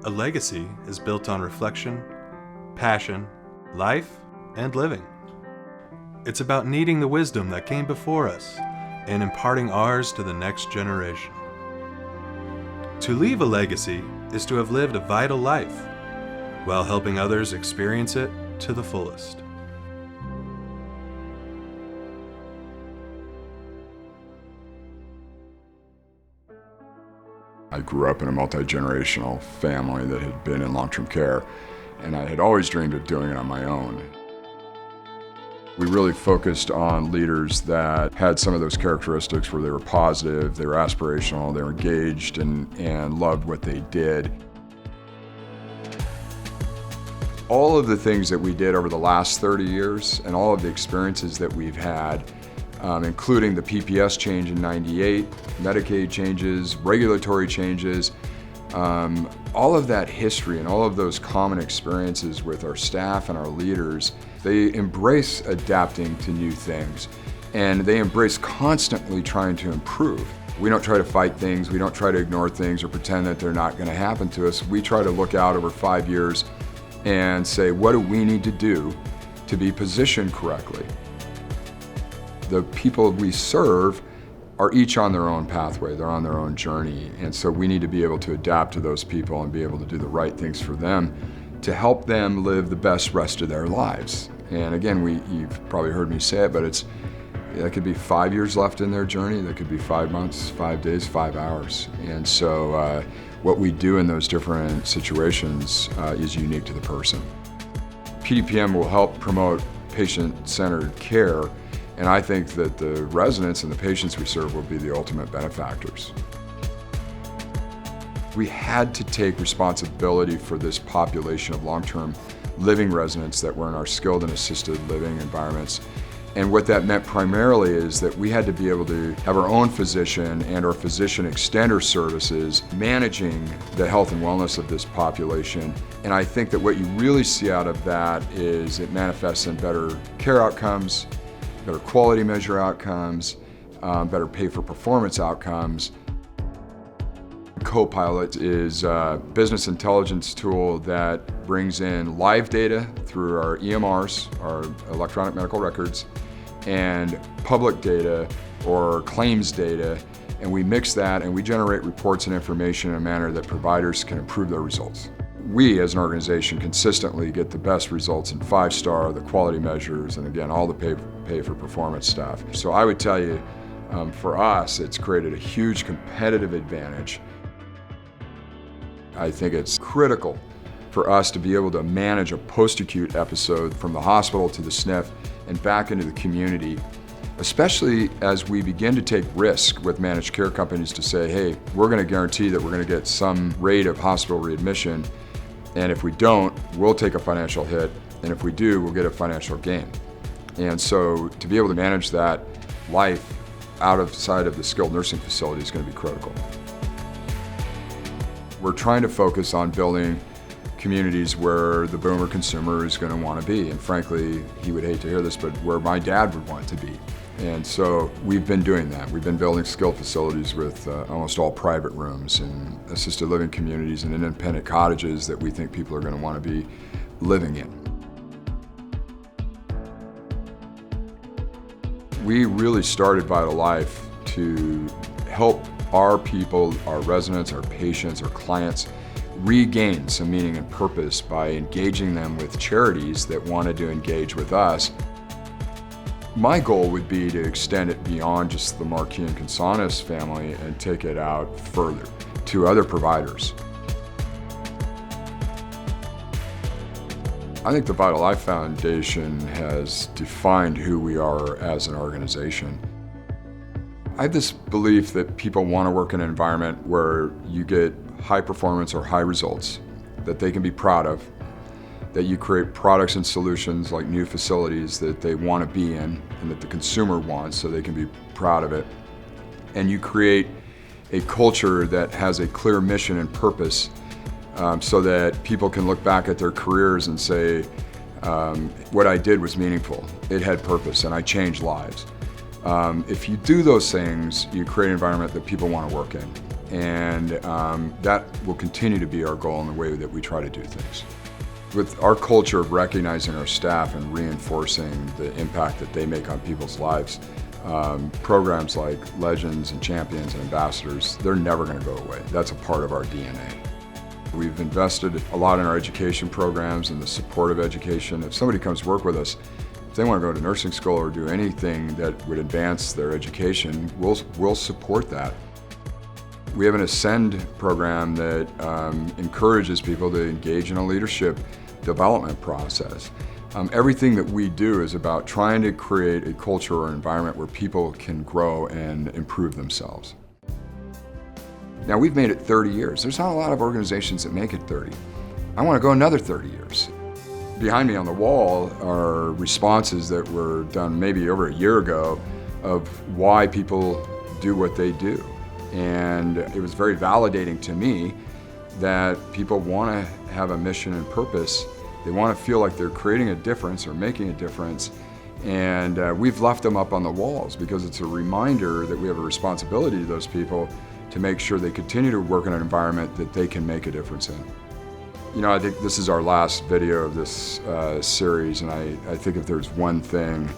A legacy is built on reflection, passion, life, and living. It's about needing the wisdom that came before us and imparting ours to the next generation. To leave a legacy is to have lived a vital life while helping others experience it to the fullest. I grew up in a multi-generational family that had been in long-term care, and I had always dreamed of doing it on my own. We really focused on leaders that had some of those characteristics where they were positive, they were aspirational, they were engaged, and loved what they did. All of the things that we did over the last 30 years and all of the experiences that we've had, including the PPS change in '98, Medicaid changes, regulatory changes, all of that history and all of those common experiences with our staff and our leaders, they embrace adapting to new things, and they embrace constantly trying to improve. We don't try to fight things, we don't try to ignore things or pretend that they're not going to happen to us. We try to look out over 5 years and say, what do we need to do to be positioned correctly? The people we serve are each on their own pathway, they're on their own journey, and so we need to be able to adapt to those people and be able to do the right things for them to help them live the best rest of their lives. And again, you've probably heard me say it, but that could be 5 years left in their journey, that could be 5 months, 5 days, 5 hours. And so what we do in those different situations is unique to the person. PDPM will help promote patient-centered care, and I think that the residents and the patients we serve will be the ultimate benefactors. We had to take responsibility for this population of long-term living residents that were in our skilled and assisted living environments. And what that meant primarily is that we had to be able to have our own physician and our physician extender services managing the health and wellness of this population. And I think that what you really see out of that is it manifests in better care outcomes, better quality measure outcomes, better pay for performance outcomes. Copilot is a business intelligence tool that brings in live data through our EMRs, our electronic medical records, and public data or claims data, and we mix that and we generate reports and information in a manner that providers can improve their results. We as an organization consistently get the best results in 5-star, the quality measures, and again, all the pay for performance stuff. So I would tell you, for us, it's created a huge competitive advantage. I think it's critical for us to be able to manage a post-acute episode from the hospital to the SNF and back into the community, especially as we begin to take risk with managed care companies to say, hey, we're going to guarantee that we're going to get some rate of hospital readmission, and if we don't, we'll take a financial hit, and if we do, we'll get a financial gain. And so to be able to manage that life outside of the skilled nursing facility is going to be critical. We're trying to focus on building communities where the boomer consumer is going to want to be. And frankly, he would hate to hear this, but where my dad would want to be. And so we've been doing that. We've been building skilled facilities with almost all private rooms and assisted living communities and independent cottages that we think people are going to want to be living in. We really started Vital Life to help our people, our residents, our patients, our clients regain some meaning and purpose by engaging them with charities that wanted to engage with us. My goal would be to extend it beyond just the Marquis and Companies family and take it out further to other providers. I think the Vital Life Foundation has defined who we are as an organization. I have this belief that people want to work in an environment where you get high performance or high results that they can be proud of, that you create products and solutions like new facilities that they want to be in and that the consumer wants so they can be proud of it, and you create a culture that has a clear mission and purpose so that people can look back at their careers and say, what I did was meaningful, it had purpose, and I changed lives. If you do those things, you create an environment that people want to work in. and that will continue to be our goal in the way that we try to do things. With our culture of recognizing our staff and reinforcing the impact that they make on people's lives, programs like Legends and Champions and Ambassadors, they're never going to go away. That's a part of our DNA. We've invested a lot in our education programs and the support of education. If somebody comes work with us, if they want to go to nursing school or do anything that would advance their education, we'll support that. We have an Ascend program that encourages people to engage in a leadership development process. Everything that we do is about trying to create a culture or environment where people can grow and improve themselves. Now, we've made it 30 years. There's not a lot of organizations that make it 30. I want to go another 30 years. Behind me on the wall are responses that were done maybe over a year ago of why people do what they do. And it was very validating to me that people want to have a mission and purpose. They want to feel like they're creating a difference or making a difference. And we've left them up on the walls because it's a reminder that we have a responsibility to those people to make sure they continue to work in an environment that they can make a difference in. You know, I think this is our last video of this series, and I think if there's one thing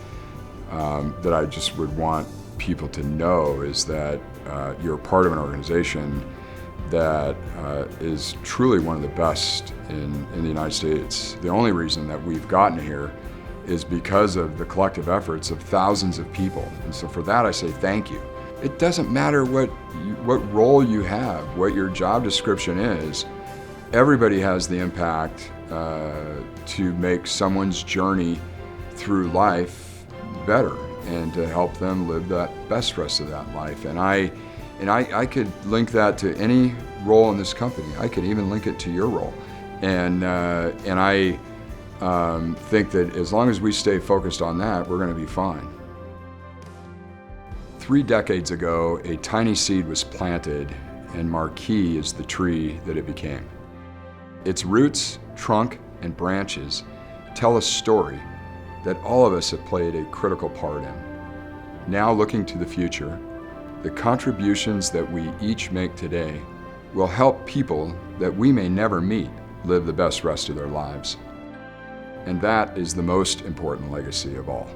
that I just would want people to know is that you're part of an organization that is truly one of the best in the United States. The only reason that we've gotten here is because of the collective efforts of thousands of people. And so for that, I say thank you. It doesn't matter what role you have, what your job description is. Everybody has the impact to make someone's journey through life better and to help them live that best rest of that life. And I could link that to any role in this company. I could even link it to your role. And I think that as long as we stay focused on that, we're going to be fine. 3 decades ago, a tiny seed was planted, and Marquis is the tree that it became. Its roots, trunk, and branches tell a story that all of us have played a critical part in. Now looking to the future, the contributions that we each make today will help people that we may never meet live the best rest of their lives. And that is the most important legacy of all.